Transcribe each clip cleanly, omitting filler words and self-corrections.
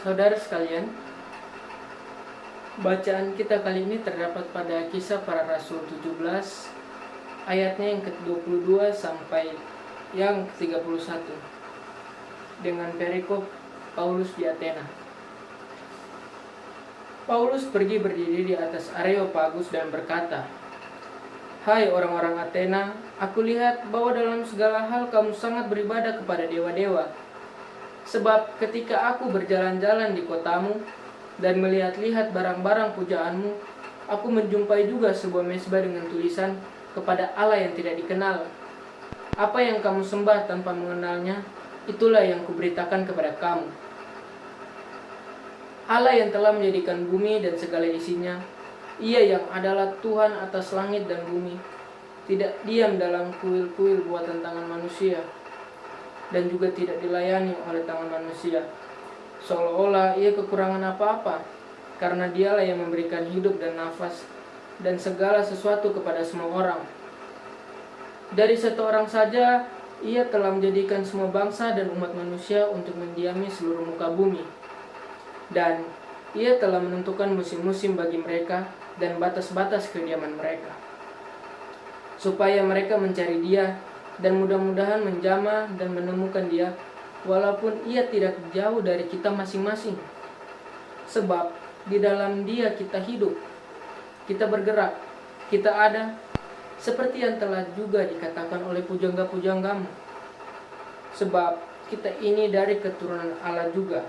Saudara sekalian, bacaan kita kali ini terdapat pada Kisah Para Rasul 17 ayatnya yang ke-22 sampai yang ke-31 dengan perikop Paulus di Athena. Paulus pergi berdiri di atas Areopagus dan berkata, "Hai orang-orang Athena, aku lihat bahwa dalam segala hal kamu sangat beribadah kepada dewa-dewa. Sebab ketika aku berjalan-jalan di kotamu dan melihat-lihat barang-barang pujaanmu, aku menjumpai juga sebuah mezbah dengan tulisan kepada Allah yang tidak dikenal. Apa yang kamu sembah tanpa mengenalnya, itulah yang kuberitakan kepada kamu. Allah yang telah menjadikan bumi dan segala isinya, Ia yang adalah Tuhan atas langit dan bumi, tidak diam dalam kuil-kuil buatan tangan manusia, dan juga tidak dilayani oleh tangan manusia, seolah-olah Ia kekurangan apa-apa, karena Dialah yang memberikan hidup dan nafas dan segala sesuatu kepada semua orang. Dari satu orang saja, Ia telah menjadikan semua bangsa dan umat manusia untuk mendiami seluruh muka bumi. Dan Ia telah menentukan musim-musim bagi mereka dan batas-batas kediaman mereka, supaya mereka mencari Dia dan mudah-mudahan menjamah dan menemukan Dia, walaupun Ia tidak jauh dari kita masing-masing. Sebab di dalam Dia kita hidup, kita bergerak, kita ada, seperti yang telah juga dikatakan oleh pujangga-pujanggamu. Sebab kita ini dari keturunan Allah juga.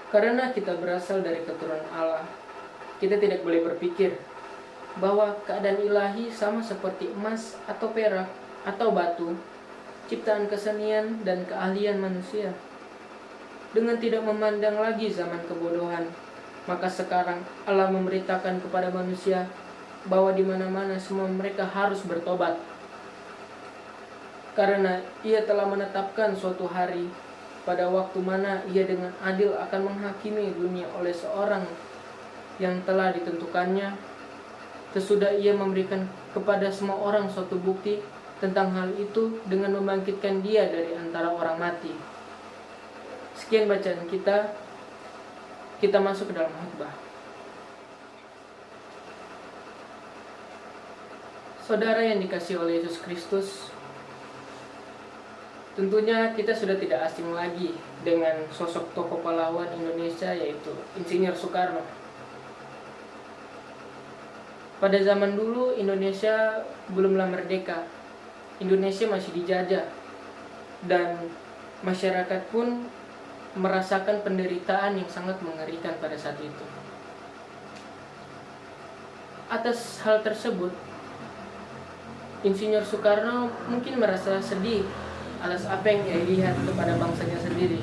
Karena kita berasal dari keturunan Allah, kita tidak boleh berpikir bahwa keadaan ilahi sama seperti emas atau perak atau batu, ciptaan kesenian dan keahlian manusia. Dengan tidak memandang lagi zaman kebodohan, maka sekarang Allah memberitakan kepada manusia bahwa di mana-mana semua mereka harus bertobat. Karena Ia telah menetapkan suatu hari pada waktu mana Ia dengan adil akan menghakimi dunia oleh seorang yang telah ditentukannya, sesudah Ia memberikan kepada semua orang suatu bukti tentang hal itu dengan membangkitkan Dia dari antara orang mati." Sekian bacaan kita masuk ke dalam khotbah. Saudara yang dikasihi oleh Yesus Kristus, tentunya kita sudah tidak asing lagi dengan sosok tokoh pahlawan Indonesia, yaitu Insinyur Soekarno. Pada zaman dulu Indonesia belumlah merdeka. Indonesia masih dijajah dan masyarakat pun merasakan penderitaan yang sangat mengerikan pada saat itu. Atas hal tersebut, Insinyur Soekarno mungkin merasa sedih atas apa yang ia lihat kepada bangsanya sendiri,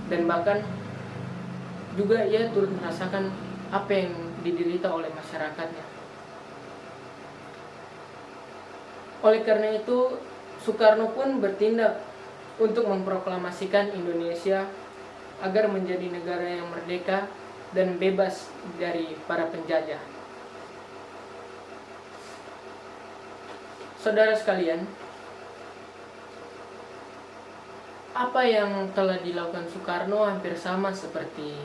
dan bahkan juga ia turut merasakan apa yang diderita oleh masyarakatnya. Oleh karena itu, Soekarno pun bertindak untuk memproklamasikan Indonesia agar menjadi negara yang merdeka dan bebas dari para penjajah. Saudara sekalian, apa yang telah dilakukan Soekarno hampir sama seperti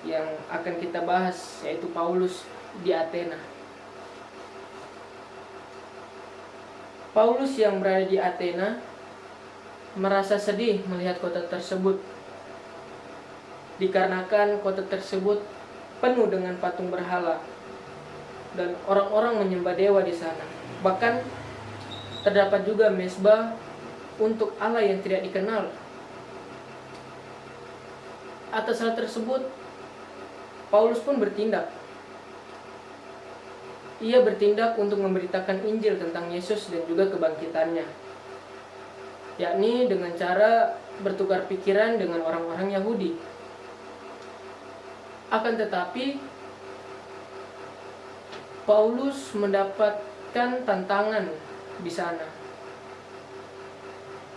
yang akan kita bahas, yaitu Paulus di Athena. Paulus yang berada di Athena merasa sedih melihat kota tersebut, dikarenakan kota tersebut penuh dengan patung berhala dan orang-orang menyembah dewa di sana. Bahkan terdapat juga mezbah untuk Allah yang tidak dikenal. Atas hal tersebut, Paulus pun bertindak. Ia bertindak untuk memberitakan Injil tentang Yesus dan juga kebangkitannya, yakni dengan cara bertukar pikiran dengan orang-orang Yahudi. Akan tetapi, Paulus mendapatkan tantangan di sana,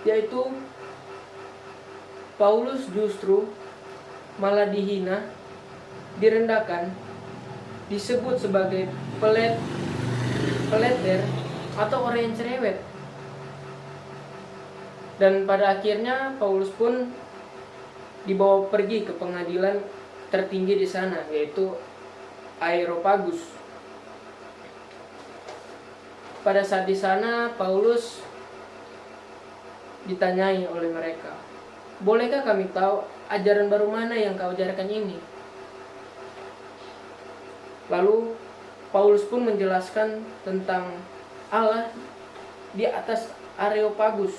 yaitu Paulus justru malah dihina, direndahkan, disebut sebagai peleter atau orang yang cerewet. Dan pada akhirnya Paulus pun dibawa pergi ke pengadilan tertinggi di sana, yaitu Areopagus. Pada saat di sana Paulus ditanyai oleh mereka, "Bolehkah kami tahu ajaran baru mana yang kau ajarkan ini?" Lalu Paulus pun menjelaskan tentang Allah di atas Areopagus,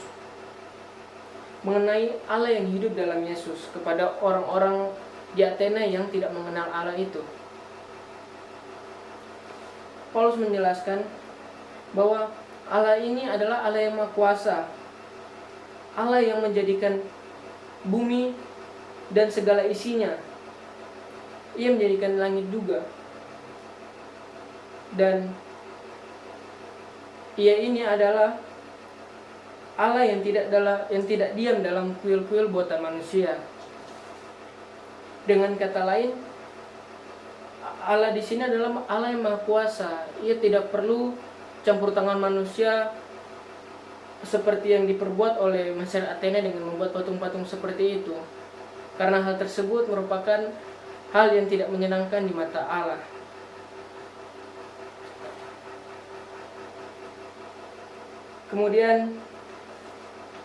mengenai Allah yang hidup dalam Yesus kepada orang-orang di Athena yang tidak mengenal Allah itu. Paulus menjelaskan bahwa Allah ini adalah Allah yang Maha Kuasa, Allah yang menjadikan bumi dan segala isinya. Ia menjadikan langit juga. Dan Ia ini adalah Allah yang tidak diam dalam kuil-kuil buatan manusia. Dengan kata lain, Allah di sini adalah Allah yang Maha Kuasa. Ia tidak perlu campur tangan manusia seperti yang diperbuat oleh masyarakat Athena dengan membuat patung-patung seperti itu. Karena hal tersebut merupakan hal yang tidak menyenangkan di mata Allah. Kemudian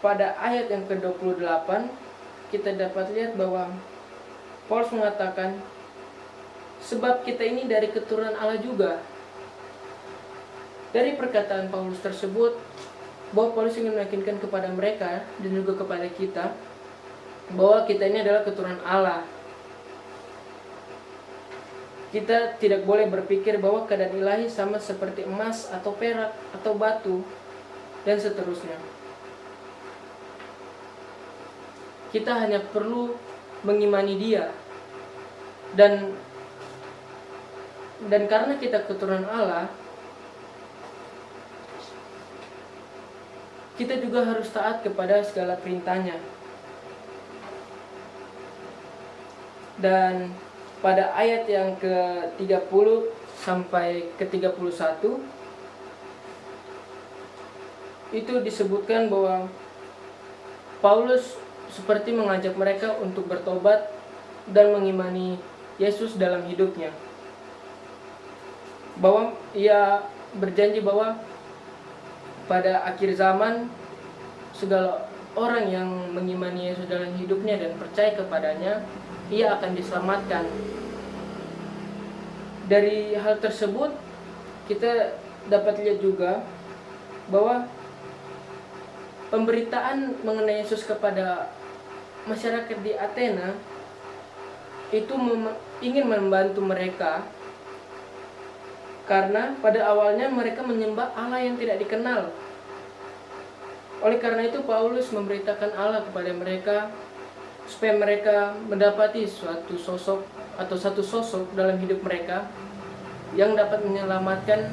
pada ayat yang ke-28 kita dapat lihat bahwa Paulus mengatakan, sebab kita ini dari keturunan Allah juga. Dari perkataan Paulus tersebut, bahwa Paulus ingin meyakinkan kepada mereka dan juga kepada kita bahwa kita ini adalah keturunan Allah. Kita tidak boleh berpikir bahwa keadaan ilahi sama seperti emas atau perak atau batu dan seterusnya. Kita hanya perlu mengimani Dia, dan karena kita keturunan Allah, kita juga harus taat kepada segala perintahnya. Dan pada ayat yang ke-30 sampai ke-31 itu disebutkan bahwa Paulus seperti mengajak mereka untuk bertobat dan mengimani Yesus dalam hidupnya. Bahwa ia berjanji bahwa pada akhir zaman segala orang yang mengimani Yesus dalam hidupnya dan percaya kepadanya, ia akan diselamatkan. Dari hal tersebut kita dapat lihat juga bahwa pemberitaan mengenai Yesus kepada masyarakat di Athena itu ingin membantu mereka, karena pada awalnya mereka menyembah Allah yang tidak dikenal. Oleh karena itu Paulus memberitakan Allah kepada mereka supaya mereka mendapati suatu sosok dalam hidup mereka yang dapat menyelamatkan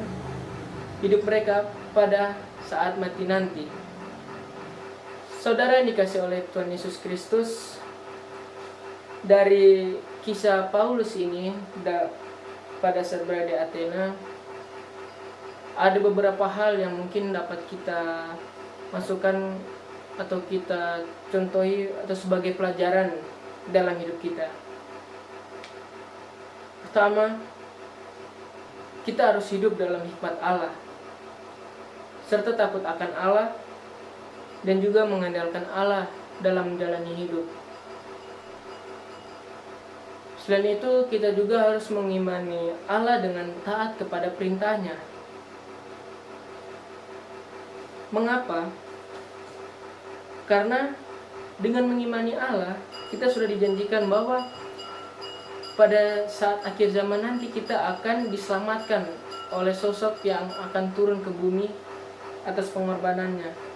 hidup mereka pada saat mati nanti. Saudara yang dikasihi oleh Tuhan Yesus Kristus, dari kisah Paulus ini pada saat berada di Athena, ada beberapa hal yang mungkin dapat kita masukkan atau kita contohi atau sebagai pelajaran dalam hidup kita. Pertama, kita harus hidup dalam hikmat Allah, serta takut akan Allah, dan juga mengandalkan Allah dalam menjalani hidup. Selain itu, kita juga harus mengimani Allah dengan taat kepada perintahnya. Mengapa? Karena dengan mengimani Allah, kita sudah dijanjikan bahwa pada saat akhir zaman nanti kita akan diselamatkan oleh sosok yang akan turun ke bumi atas pengorbanannya.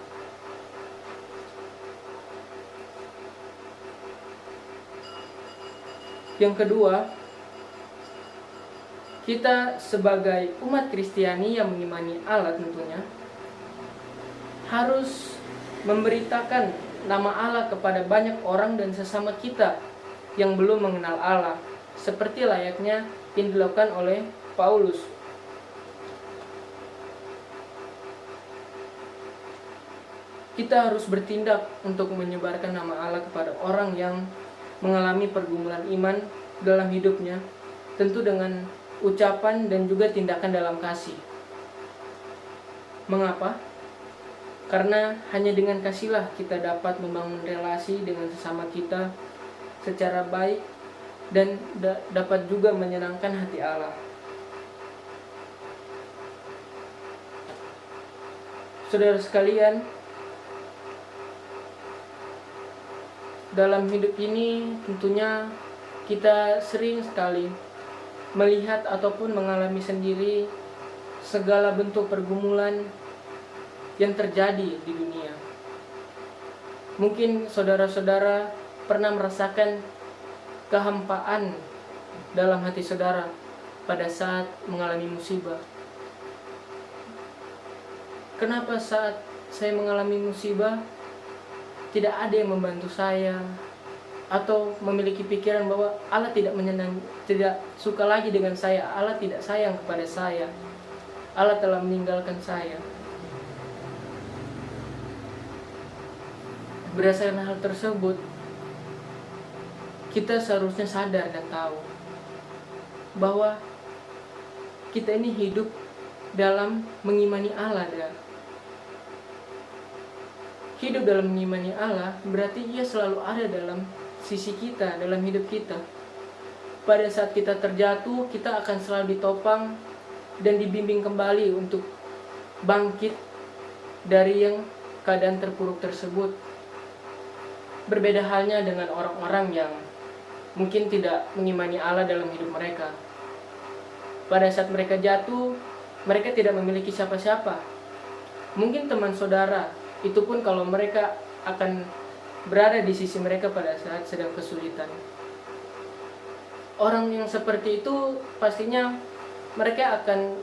Yang kedua, kita sebagai umat Kristiani yang mengimani Allah tentunya harus memberitakan nama Allah kepada banyak orang dan sesama kita yang belum mengenal Allah, seperti layaknya yang dilakukan oleh Paulus. Kita harus bertindak untuk menyebarkan nama Allah kepada orang yang mengalami pergumulan iman dalam hidupnya, tentu dengan ucapan dan juga tindakan dalam kasih. Mengapa? Karena hanya dengan kasihlah kita dapat membangun relasi dengan sesama kita secara baik dan dapat juga menyenangkan hati Allah. Saudara sekalian, dalam hidup ini tentunya kita sering sekali melihat ataupun mengalami sendiri segala bentuk pergumulan yang terjadi di dunia. Mungkin saudara-saudara pernah merasakan kehampaan dalam hati saudara pada saat mengalami musibah. Kenapa saat saya mengalami musibah tidak ada yang membantu saya, atau memiliki pikiran bahwa Allah tidak suka lagi dengan saya, Allah tidak sayang kepada saya, Allah telah meninggalkan saya. Berdasarkan hal tersebut, kita seharusnya sadar dan tahu bahwa kita ini hidup dalam mengimani Allah. Hidup dalam mengimani Allah berarti Ia selalu ada dalam sisi kita, dalam hidup kita. Pada saat kita terjatuh, kita akan selalu ditopang dan dibimbing kembali untuk bangkit dari yang keadaan terpuruk tersebut. Berbeda halnya dengan orang-orang yang mungkin tidak mengimani Allah dalam hidup mereka. Pada saat mereka jatuh, mereka tidak memiliki siapa-siapa. Mungkin teman saudara, itu pun kalau mereka akan berada di sisi mereka pada saat sedang kesulitan. Orang yang seperti itu pastinya mereka akan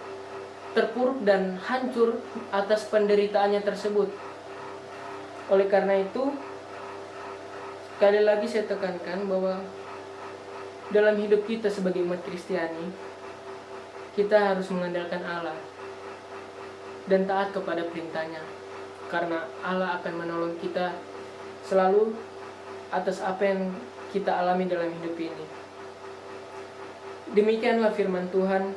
terpuruk dan hancur atas penderitaannya tersebut. Oleh karena itu, sekali lagi saya tekankan bahwa dalam hidup kita sebagai umat Kristiani, kita harus mengandalkan Allah dan taat kepada perintahnya, karena Allah akan menolong kita selalu atas apa yang kita alami dalam hidup ini. Demikianlah firman Tuhan.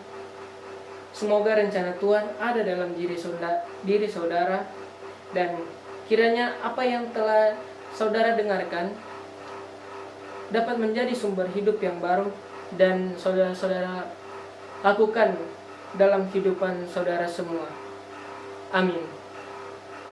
Semoga rencana Tuhan ada dalam diri saudara, dan kiranya apa yang telah saudara dengarkan dapat menjadi sumber hidup yang baru dan saudara-saudara lakukan dalam kehidupan saudara semua. Amin.